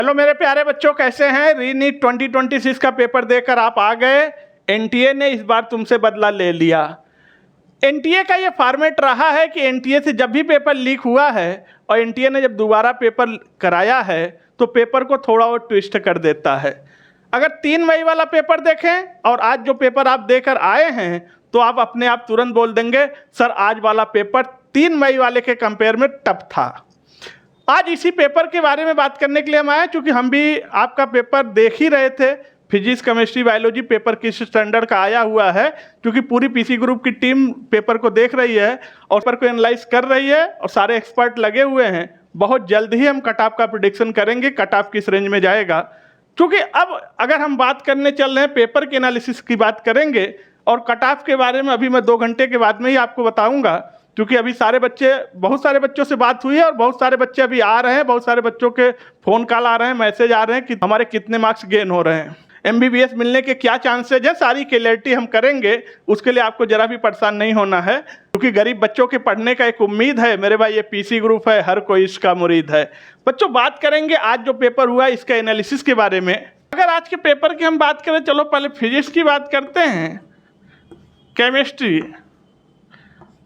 Hello मेरे प्यारे बच्चों, कैसे हैं? रीनीट 2026 का पेपर देकर आप आ गए। एनटीए ने इस बार तुमसे बदला ले लिया। एनटीए का ये फॉर्मेट रहा है कि एनटीए से जब भी पेपर लीक हुआ है और एनटीए ने जब दोबारा पेपर कराया है तो पेपर को थोड़ा और ट्विस्ट कर देता है। अगर 3 मई वाला पेपर देखें और आज जो पेपर आप देकर आए हैं तो आप अपने आप तुरंत बोल देंगे सर आज वाला पेपर 3 मई वाले के कंपेयर में टफ था। आज इसी पेपर के बारे में बात करने के लिए हम आए, क्योंकि हम भी आपका पेपर देख ही रहे थे। फिजिक्स, केमिस्ट्री, बायोलॉजी पेपर किस स्टैंडर्ड का आया हुआ है, क्योंकि पूरी पीसी ग्रुप की टीम पेपर को देख रही है और पेपर को एनालाइज कर रही है और सारे एक्सपर्ट लगे हुए हैं। बहुत जल्द ही हम कट ऑफ का प्रेडिक्शन करेंगे, कट ऑफ किस रेंज में जाएगा। क्योंकि अब अगर हम बात करने चल रहे हैं पेपर के एनालिसिस की बात करेंगे और कट ऑफ के बारे में अभी मैं 2 घंटे के बाद में ही आपको बताऊंगा, क्योंकि अभी बहुत सारे बच्चों से बात हुई है और बहुत सारे बच्चे अभी आ रहे हैं। बहुत सारे बच्चों के फ़ोन कॉल आ रहे हैं, मैसेज आ रहे हैं कि हमारे कितने मार्क्स गेन हो रहे हैं, एमबीबीएस मिलने के क्या चांसेज है। सारी क्लैरिटी हम करेंगे, उसके लिए आपको ज़रा भी परेशान नहीं होना है, क्योंकि गरीब बच्चों के पढ़ने का एक उम्मीद है मेरे भाई। ये पीसी ग्रुप है, हर कोई इसका मुरीद है। बच्चों बात करेंगे आज जो पेपर हुआ है इसका एनालिसिस के बारे में। अगर आज के पेपर की हम बात करें, चलो पहले फिजिक्स की बात करते हैं, केमिस्ट्री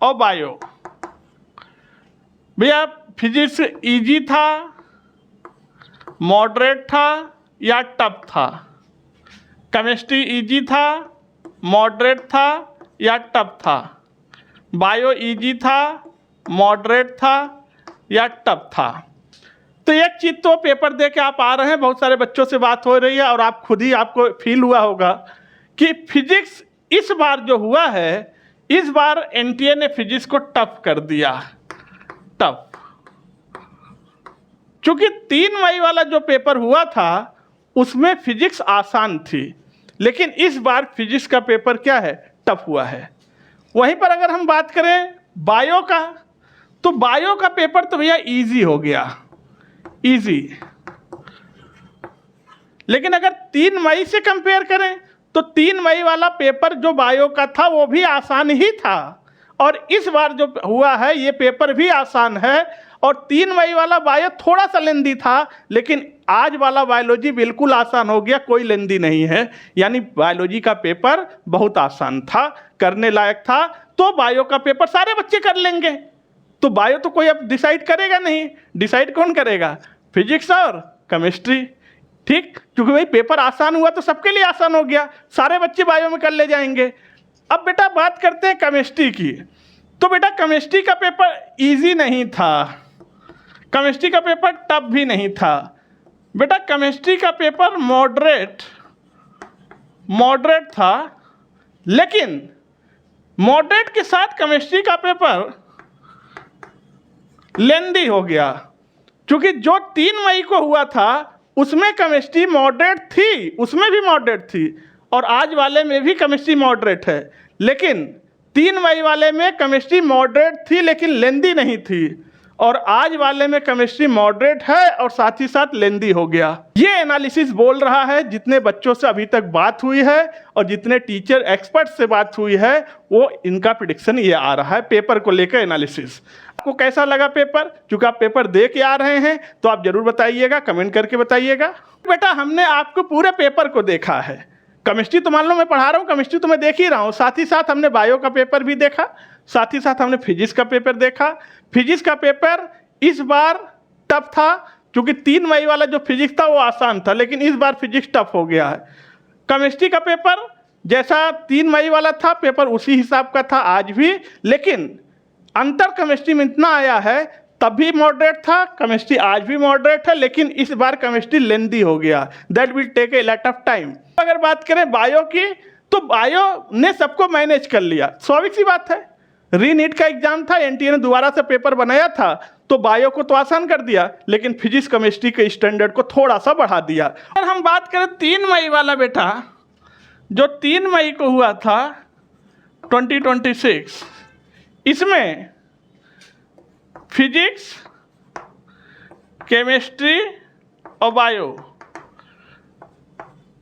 और बायो। भैया फिजिक्स इजी था, मॉडरेट था या टफ था? केमिस्ट्री इजी था, मॉडरेट था या टफ था? बायो इजी था, मॉडरेट था या टफ था? तो एक चीज़ तो पेपर दे के आप आ रहे हैं, बहुत सारे बच्चों से बात हो रही है और आप खुद ही आपको फील हुआ होगा कि फिजिक्स इस बार जो हुआ है, इस बार एनटीए ने फिजिक्स को टफ कर दिया। टफ, क्योंकि 3 मई वाला जो पेपर हुआ था उसमें फिजिक्स आसान थी, लेकिन इस बार फिजिक्स का पेपर क्या है, टफ हुआ है। वहीं पर अगर हम बात करें बायो का, तो बायो का पेपर तो भैया इजी हो गया, इजी। लेकिन अगर 3 मई से कंपेयर करें तो 3 मई वाला पेपर जो बायो का था वो भी आसान ही था, और इस बार जो हुआ है ये पेपर भी आसान है। और 3 मई वाला बायो थोड़ा सा लेंदी था, लेकिन आज वाला बायोलॉजी बिल्कुल आसान हो गया, कोई लेंदी नहीं है। यानी बायोलॉजी का पेपर बहुत आसान था, करने लायक था। तो बायो का पेपर सारे बच्चे कर लेंगे, तो बायो तो कोई अब डिसाइड करेगा नहीं। डिसाइड कौन करेगा? फिजिक्स और केमिस्ट्री, ठीक। क्योंकि भाई पेपर आसान हुआ तो सबके लिए आसान हो गया, सारे बच्चे बायो में कर ले जाएंगे। अब बेटा बात करते हैं केमिस्ट्री की। तो बेटा केमिस्ट्री का पेपर इजी नहीं था, केमिस्ट्री का पेपर टफ भी नहीं था। बेटा केमिस्ट्री का पेपर मॉडरेट था, लेकिन मॉडरेट के साथ केमिस्ट्री का पेपर लेंदी हो गया, क्योंकि जो 3 मई को हुआ था उसमें केमिस्ट्री मॉडरेट थी, उसमें भी मॉडरेट थी, और आज वाले में भी केमिस्ट्री मॉडरेट है। लेकिन 3 मई वाले में केमिस्ट्री मॉडरेट थी लेकिन लेंदी नहीं थी, और आज वाले में केमिस्ट्री मॉडरेट है और साथ ही साथ लेंदी हो गया। ये एनालिसिस बोल रहा है, जितने बच्चों से अभी तक बात हुई है और जितने टीचर एक्सपर्ट से बात हुई है, वो इनका प्रेडिक्शन ये आ रहा है पेपर को लेकर एनालिसिस। आपको कैसा लगा पेपर? क्योंकि आप पेपर दे के आ रहे हैं तो आप जरूर बताइएगा, कमेंट करके बताइएगा। बेटा हमने आपको पूरे पेपर को देखा है। केमिस्ट्री तो मान लो मैं पढ़ा रहा हूँ, केमिस्ट्री तो मैं देख ही रहा हूँ, साथ ही साथ हमने बायो का पेपर भी देखा, साथ ही साथ हमने फिजिक्स का पेपर देखा। फिजिक्स का पेपर इस बार टफ था, क्योंकि 3 मई वाला जो फिजिक्स था वो आसान था, लेकिन इस बार फिजिक्स टफ हो गया है। केमिस्ट्री का पेपर जैसा 3 मई वाला था पेपर उसी हिसाब का था आज भी, लेकिन अंतर केमिस्ट्री में इतना आया है, तब भी मॉडरेट था, केमिस्ट्री आज भी मॉडरेट है, लेकिन इस बार केमिस्ट्री लेंदी हो गया। That will take a lot of time. अगर बात करें बायो की, तो बायो ने सबको मैनेज कर लिया, स्वाभाविक सी बात है। रीनीट का एग्जाम था, एनटीए ने दोबारा से पेपर बनाया था, तो बायो को तो आसान कर दिया, लेकिन फिजिक्स केमिस्ट्री के स्टैंडर्ड को थोड़ा सा बढ़ा दिया। अगर हम बात करें 3 मई वाला बेटा, जो 3 मई को हुआ था 2026, इसमें फिजिक्स, केमिस्ट्री और बायो,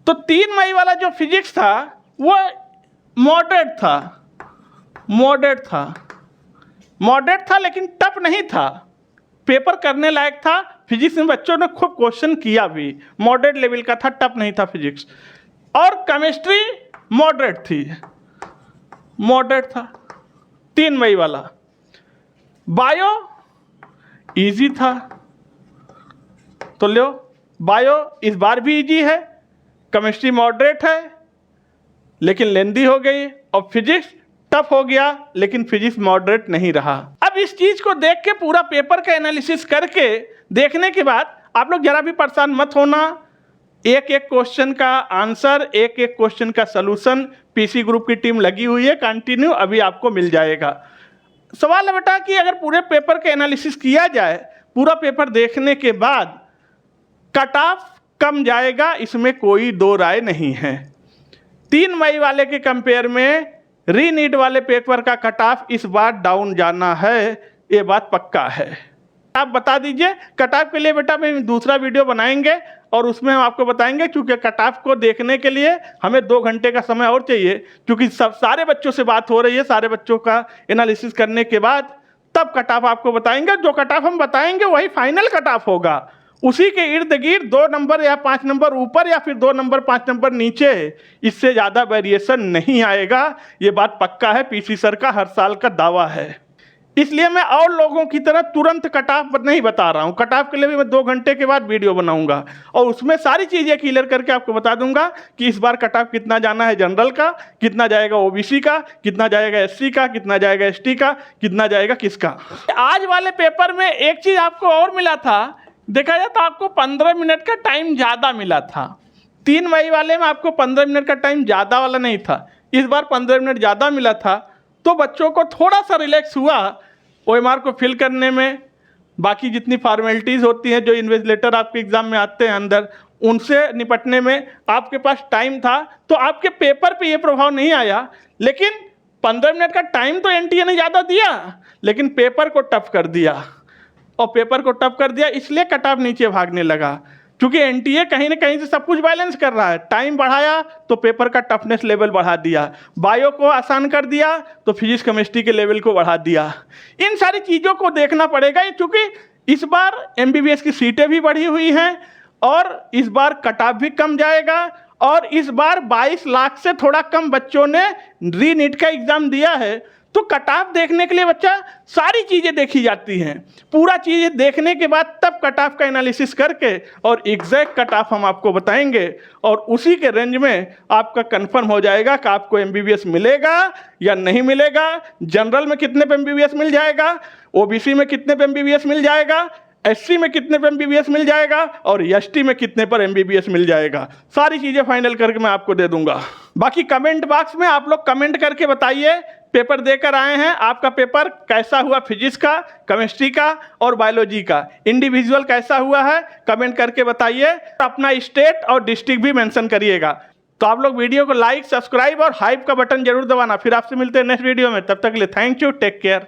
तो 3 मई वाला जो फिजिक्स था वो मॉडरेट था, लेकिन टफ नहीं था, पेपर करने लायक था। फिजिक्स में बच्चों ने खूब क्वेश्चन किया भी, मॉडरेट लेवल का था, टफ नहीं था फिजिक्स। और केमिस्ट्री मॉडरेट थी, मॉडरेट था 3 मई वाला। बायो इजी था, तो लो बायो इस बार भी इजी है, केमिस्ट्री मॉडरेट है लेकिन लेंदी हो गई, और फिजिक्स टफ हो गया लेकिन फिजिक्स मॉडरेट नहीं रहा। अब इस चीज को देख के पूरा पेपर का एनालिसिस करके देखने के बाद आप लोग जरा भी परेशान मत होना। एक एक क्वेश्चन का आंसर, एक एक क्वेश्चन का सलूशन पीसी ग्रुप की टीम लगी हुई है, कंटिन्यू अभी आपको मिल जाएगा। सवाल है बेटा कि अगर पूरे पेपर का एनालिसिस किया जाए, पूरा पेपर देखने के बाद कट ऑफ कम जाएगा, इसमें कोई दो राय नहीं है। 3 मई वाले के कंपेयर में रीनीट वाले पेपर का कट ऑफ इस बार डाउन जाना है, ये बात पक्का है। आप बता दीजिए कट ऑफ के लिए बेटा मैं दूसरा वीडियो बनाएंगे और उसमें हम आपको बताएंगे, क्योंकि कट ऑफ को देखने के लिए हमें 2 घंटे का समय और चाहिए, क्योंकि सारे बच्चों से बात हो रही है, सारे बच्चों का एनालिसिस करने के बाद तब कट ऑफ आपको बताएंगे। जो कट ऑफ हम बताएंगे वही फाइनल कट ऑफ होगा, उसी के इर्द गिर्द 2 नंबर या 5 नंबर ऊपर या फिर 2 नंबर 5 नंबर नीचे, इससे ज़्यादा वेरिएशन नहीं आएगा। ये बात पक्का है, पीसी सर का हर साल का दावा है। इसलिए मैं और लोगों की तरह तुरंत कट ऑफ नहीं बता रहा हूँ। कट ऑफ के लिए भी मैं 2 घंटे के बाद वीडियो बनाऊंगा और उसमें सारी चीज़ें क्लियर करके आपको बता दूंगा कि इस बार कट ऑफ कितना जाना है जनरल का, कितना जाएगा ओबीसी का, कितना जाएगा एससी का, कितना जाएगा एसटी का, कितना जाएगा किसका। आज वाले पेपर में एक चीज़ आपको और मिला था, देखा जाए तो आपको 15 मिनट का टाइम ज़्यादा मिला था। 3 मई वाले में आपको 15 मिनट का टाइम ज़्यादा वाला नहीं था, इस बार 15 मिनट ज़्यादा मिला था, तो बच्चों को थोड़ा सा रिलैक्स हुआ ओएमआर को फिल करने में। बाकी जितनी फॉर्मेलिटीज़ होती हैं, जो इन्विजिलेटर आपके एग्ज़ाम में आते हैं अंदर, उनसे निपटने में आपके पास टाइम था, तो आपके पेपर पे ये प्रभाव नहीं आया। लेकिन 15 मिनट का टाइम तो एनटीए ने ज़्यादा दिया, लेकिन पेपर को टफ कर दिया, और पेपर को टफ कर दिया इसलिए कट ऑफ नीचे भागने लगा, क्योंकि एनटीए कहीं ना कहीं से सब कुछ बैलेंस कर रहा है। टाइम बढ़ाया तो पेपर का टफनेस लेवल बढ़ा दिया, बायो को आसान कर दिया तो फिजिक्स केमिस्ट्री के लेवल को बढ़ा दिया। इन सारी चीज़ों को देखना पड़ेगा, क्योंकि इस बार एमबीबीएस की सीटें भी बढ़ी हुई हैं और इस बार कट ऑफ भी कम जाएगा, और इस बार 22 लाख से थोड़ा कम बच्चों ने री-नीट का एग्ज़ाम दिया है। तो कट ऑफ देखने के लिए बच्चा सारी चीज़ें देखी जाती हैं, पूरा चीज़ें देखने के बाद तब कट ऑफ का एनालिसिस करके और एग्जैक्ट कट ऑफ हम आपको बताएंगे, और उसी के रेंज में आपका कंफर्म हो जाएगा कि आपको एमबीबीएस मिलेगा या नहीं मिलेगा, जनरल में कितने पे एमबीबीएस मिल जाएगा, ओबीसी में कितने पे एमबीबीएस मिल जाएगा, एससी में कितने पर एमबीबीएस मिल जाएगा, और एसटी में कितने पर एमबीबीएस मिल जाएगा। सारी चीज़ें फाइनल करके मैं आपको दे दूंगा। बाकी कमेंट बॉक्स में आप लोग कमेंट करके बताइए, पेपर देकर आए हैं, आपका पेपर कैसा हुआ, फिजिक्स का, केमिस्ट्री का और बायोलॉजी का, इंडिविजुअल कैसा हुआ है, कमेंट करके बताइए। अपना स्टेट और डिस्ट्रिक्ट भी मेंशन करिएगा। तो आप लोग वीडियो को लाइक, सब्सक्राइब और हाइप का बटन जरूर दबाना। फिर आपसे मिलते हैं नेक्स्ट वीडियो में, तब तक के लिए थैंक यू, टेक केयर।